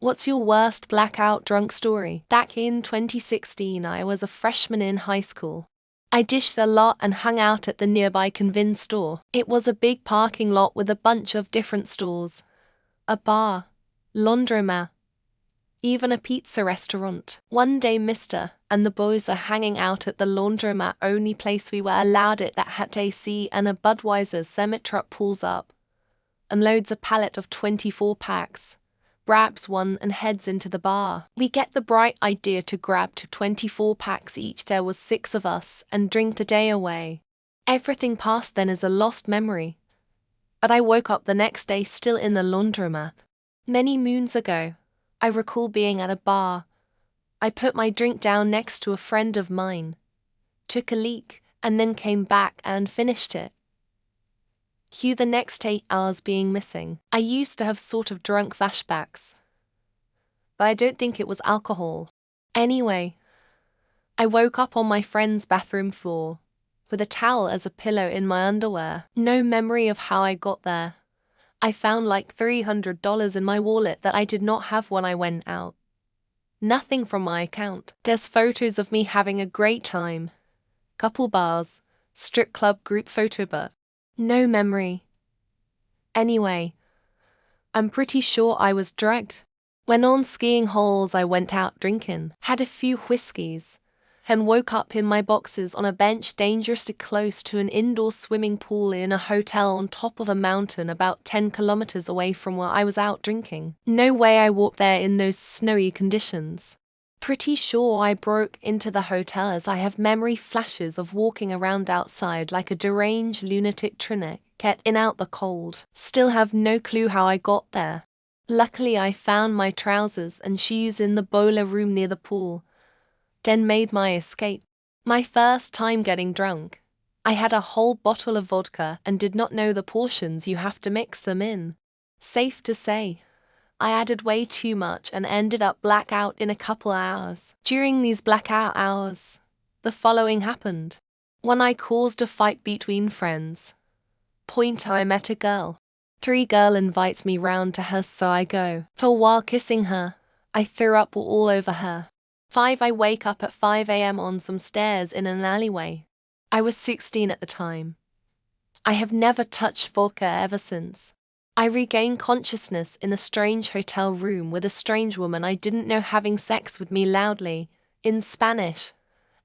What's your worst blackout drunk story? Back in 2016, I was a freshman in high school. I dished a lot and hung out at the nearby convenience store. It was a big parking lot with a bunch of different stores. A bar, laundromat, even a pizza restaurant. One day Mr. and the boys are hanging out at the laundromat, only place we were allowed it that had AC, and a Budweiser semi-truck pulls up, unloads a pallet of 24 packs, grabs one and heads into the bar. We get the bright idea to grab 24 packs each. There was 6 of us, and drink the day away. Everything past then is a lost memory. But I woke up the next day still in the laundromat. Many moons ago, I recall being at a bar. I put my drink down next to a friend of mine, took a leak, and then came back and finished it. Cue the next 8 hours being missing. I used to have sort of drunk flashbacks, but I don't think it was alcohol. Anyway, I woke up on my friend's bathroom floor, with a towel as a pillow in my underwear. No memory of how I got there. I found like $300 in my wallet that I did not have when I went out. Nothing from my account. There's photos of me having a great time. Couple bars, strip club group photo, but no memory. Anyway, I'm pretty sure I was drugged. When on skiing holes I went out drinking, had a few whiskeys, and woke up in my boxes on a bench dangerously close to an indoor swimming pool in a hotel on top of a mountain about 10 kilometers away from where I was out drinking. No way I walked there in those snowy conditions. Pretty sure I broke into the hotel, as I have memory flashes of walking around outside like a deranged lunatic trinket, in out the cold. Still have no clue how I got there. Luckily I found my trousers and shoes in the boiler room near the pool, then made my escape. My first time getting drunk. I had a whole bottle of vodka and did not know the portions you have to mix them in. Safe to say, I added way too much and ended up blackout in a couple hours. During these blackout hours, the following happened. One, I caused a fight between friends. Point, I met a girl. 3, girl invites me round to her, so I go. For a while kissing her, I threw up all over her. 5, I wake up at 5 a.m. on some stairs in an alleyway. I was 16 at the time. I have never touched vodka ever since. I regained consciousness in a strange hotel room with a strange woman I didn't know having sex with me loudly, in Spanish,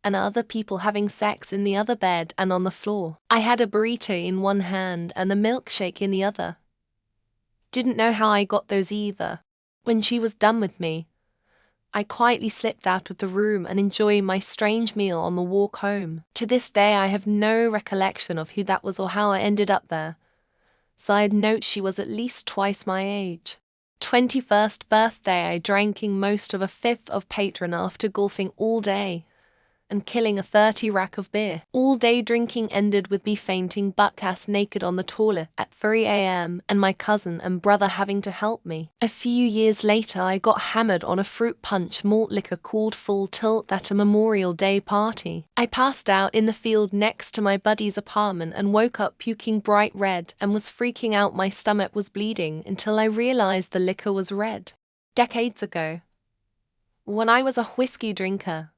and other people having sex in the other bed and on the floor. I had a burrito in one hand and a milkshake in the other. Didn't know how I got those either. When she was done with me, I quietly slipped out of the room and enjoyed my strange meal on the walk home. To this day I have no recollection of who that was or how I ended up there. Side note, she was at least twice my age. 21st birthday, I dranking most of a 5th of Patron after golfing all day and killing a 30 rack of beer. All day drinking ended with me fainting butt-ass naked on the toilet at 3 a.m. and my cousin and brother having to help me. A few years later I got hammered on a fruit punch malt liquor called Full Tilt at a Memorial Day party. I passed out in the field next to my buddy's apartment and woke up puking bright red and was freaking out. My stomach was bleeding until I realized the liquor was red. Decades ago, when I was a whiskey drinker,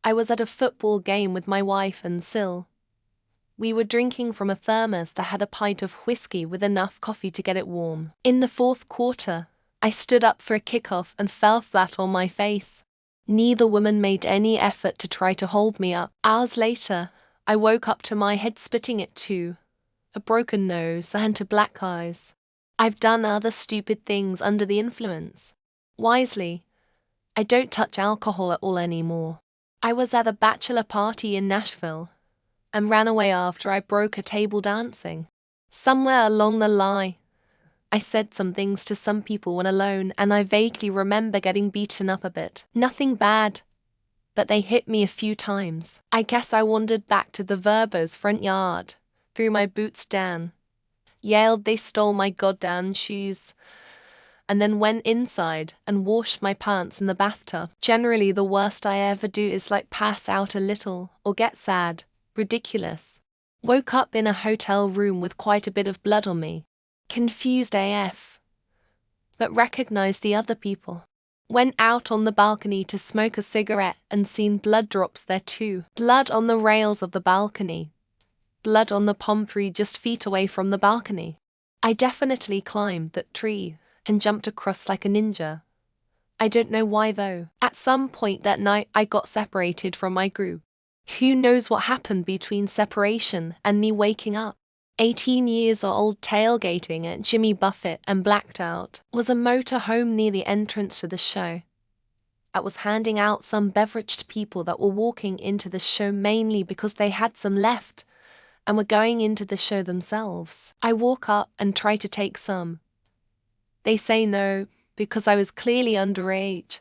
I was at a football game with my wife and Sil. We were drinking from a thermos that had a pint of whiskey with enough coffee to get it warm. In the 4th quarter, I stood up for a kickoff and fell flat on my face. Neither woman made any effort to try to hold me up. Hours later, I woke up to my head spitting at 2, a broken nose and to black eyes. I've done other stupid things under the influence. Wisely, I don't touch alcohol at all anymore. I was at a bachelor party in Nashville and ran away after I broke a table dancing. Somewhere along the line, I said some things to some people when alone, and I vaguely remember getting beaten up a bit. Nothing bad, but they hit me a few times. I guess I wandered back to the Verbo's front yard, threw my boots down, yelled they stole my goddamn shoes, and then went inside and washed my pants in the bathtub. Generally, the worst I ever do is like pass out a little or get sad, ridiculous. Woke up in a hotel room with quite a bit of blood on me. Confused AF. but recognized the other people. Went out on the balcony to smoke a cigarette and seen blood drops there too. Blood on the rails of the balcony. Blood on the palm tree just feet away from the balcony. I definitely climbed that tree and jumped across like a ninja. I don't know why though. At some point that night I got separated from my group. Who knows what happened between separation and me waking up. 18 years old tailgating at Jimmy Buffett and blacked out. Was a motor home near the entrance to the show. I was handing out some beverage to people that were walking into the show mainly because they had some left and were going into the show themselves. I walk up and try to take some. They say no, because I was clearly underage.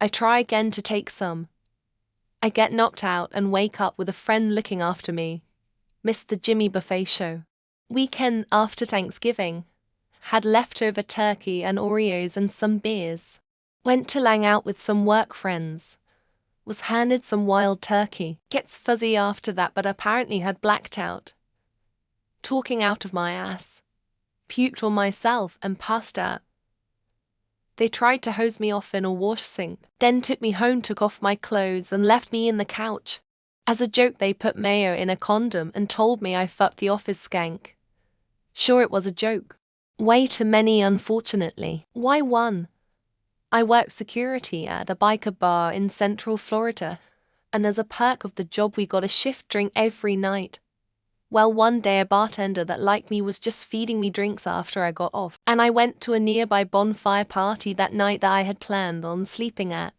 I try again to take some. I get knocked out and wake up with a friend looking after me. Missed the Jimmy Buffet show. Weekend after Thanksgiving. Had leftover turkey and Oreos and some beers. Went to hang out with some work friends. Was handed some wild turkey. Gets fuzzy after that but apparently had blacked out. Talking out of my ass. Puked on myself and passed out. They tried to hose me off in a wash sink, then took me home, took off my clothes and left me in the couch. As a joke they put mayo in a condom and told me I fucked the office skank. Sure it was a joke. Way too many unfortunately. Why one? I work security at a biker bar in Central Florida, and as a perk of the job we got a shift drink every night. Well, one day a bartender that liked me was just feeding me drinks after I got off, and I went to a nearby bonfire party that night that I had planned on sleeping at.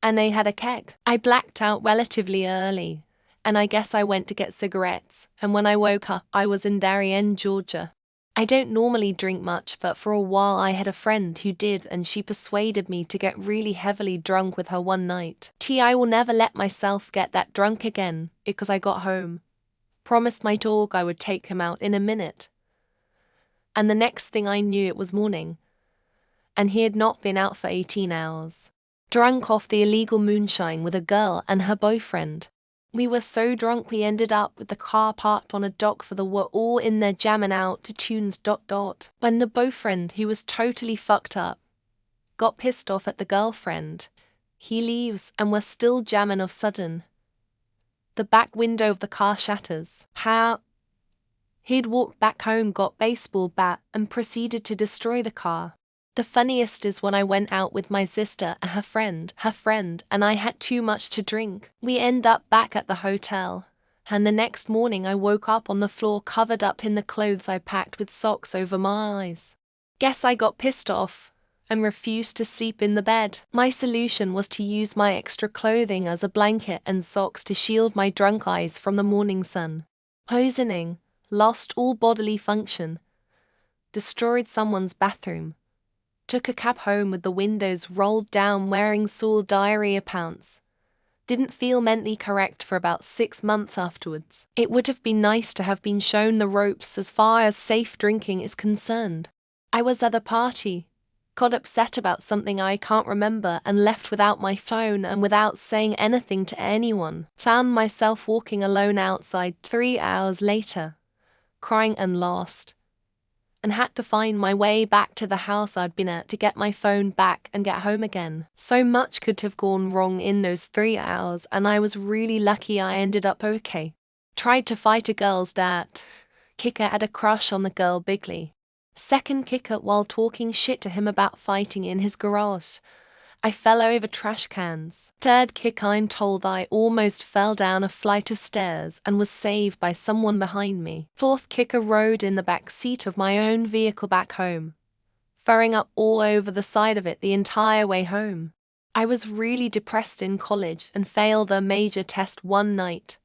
And they had a keg. I blacked out relatively early, and I guess I went to get cigarettes, and when I woke up, I was in Darien, Georgia. I don't normally drink much, but for a while I had a friend who did, and she persuaded me to get really heavily drunk with her one night. I will never let myself get that drunk again, because I got home. Promised my dog I would take him out in a minute. And the next thing I knew it was morning. And he had not been out for 18 hours. Drunk off the illegal moonshine with a girl and her boyfriend. We were so drunk we ended up with the car parked on a dock for the were all in there jamming out to tunes ... When the boyfriend, who was totally fucked up, got pissed off at the girlfriend, he leaves and we're still jamming of sudden. The back window of the car shatters. How? He'd walked back home, got baseball bat, and proceeded to destroy the car. The funniest is when I went out with my sister and her friend, and I had too much to drink. We end up back at the hotel, and the next morning I woke up on the floor covered up in the clothes I packed with socks over my eyes. Guess I got pissed off and refused to sleep in the bed. My solution was to use my extra clothing as a blanket and socks to shield my drunk eyes from the morning sun. Poisoning, lost all bodily function, destroyed someone's bathroom. Took a cab home with the windows rolled down wearing sore diarrhea pants. Didn't feel mentally correct for about 6 months afterwards. It would have been nice to have been shown the ropes as far as safe drinking is concerned. I was at a party, got upset about something I can't remember and left without my phone and without saying anything to anyone. Found myself walking alone outside 3 hours later, crying and lost. And had to find my way back to the house I'd been at to get my phone back and get home again. So much could have gone wrong in those 3 hours, and I was really lucky I ended up okay. Tried to fight a girl's dad. Kicker had a crush on the girl bigly. Second kicker while talking shit to him about fighting in his garage. I fell over trash cans. Third kick, I'm told I almost fell down a flight of stairs and was saved by someone behind me. Fourth kicker, rode in the back seat of my own vehicle back home, throwing up all over the side of it the entire way home. I was really depressed in college and failed a major test one night.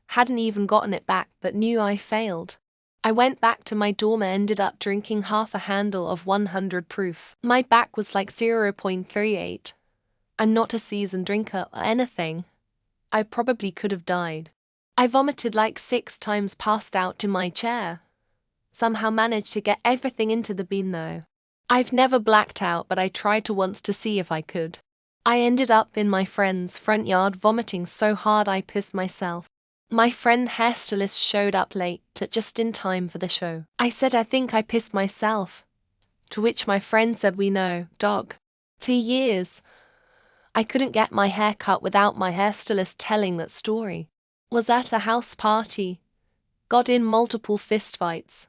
Hadn't even gotten it back but knew I failed. I went back to my dorm and ended up drinking half a handle of 100 proof. My back was like 0.38. I'm not a seasoned drinker or anything. I probably could have died. I vomited like 6 times, passed out in my chair. Somehow managed to get everything into the bin though. I've never blacked out, but I tried to once to see if I could. I ended up in my friend's front yard vomiting so hard I pissed myself. My friend hairstylist showed up late, but just in time for the show. I said I think I pissed myself. To which my friend said, "We know, dog." For years, I couldn't get my hair cut without my hairstylist telling that story. Was at a house party, got in multiple fistfights,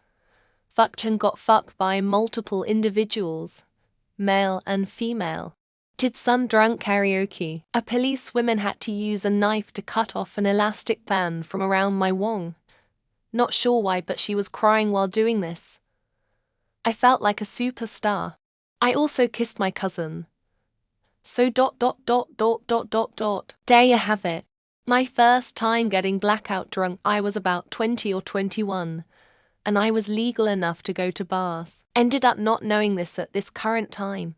fucked and got fucked by multiple individuals, male and female. Did some drunk karaoke. A policewoman had to use a knife to cut off an elastic band from around my wong. Not sure why, but she was crying while doing this. I felt like a superstar. I also kissed my cousin. So ... There you have it. My first time getting blackout drunk. I was about 20 or 21, and I was legal enough to go to bars. Ended up not knowing this at this current time.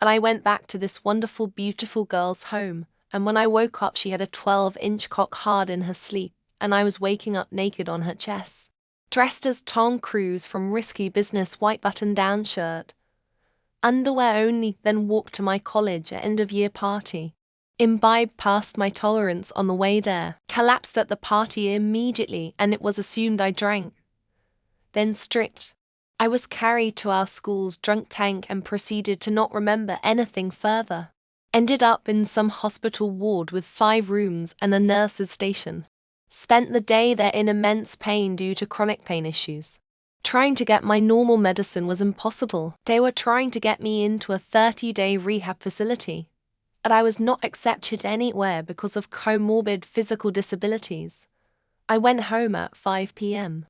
And I went back to this wonderful, beautiful girl's home, and when I woke up she had a 12-inch cock hard in her sleep, and I was waking up naked on her chest. Dressed as Tom Cruise from Risky Business, white button-down shirt. Underwear only, then walked to my college end-of-year party. Imbibed past my tolerance on the way there, collapsed at the party immediately, and it was assumed I drank. Then stripped. I was carried to our school's drunk tank and proceeded to not remember anything further. Ended up in some hospital ward with 5 rooms and a nurse's station. Spent the day there in immense pain due to chronic pain issues. Trying to get my normal medicine was impossible. They were trying to get me into a 30-day rehab facility, and I was not accepted anywhere because of comorbid physical disabilities. I went home at 5 p.m.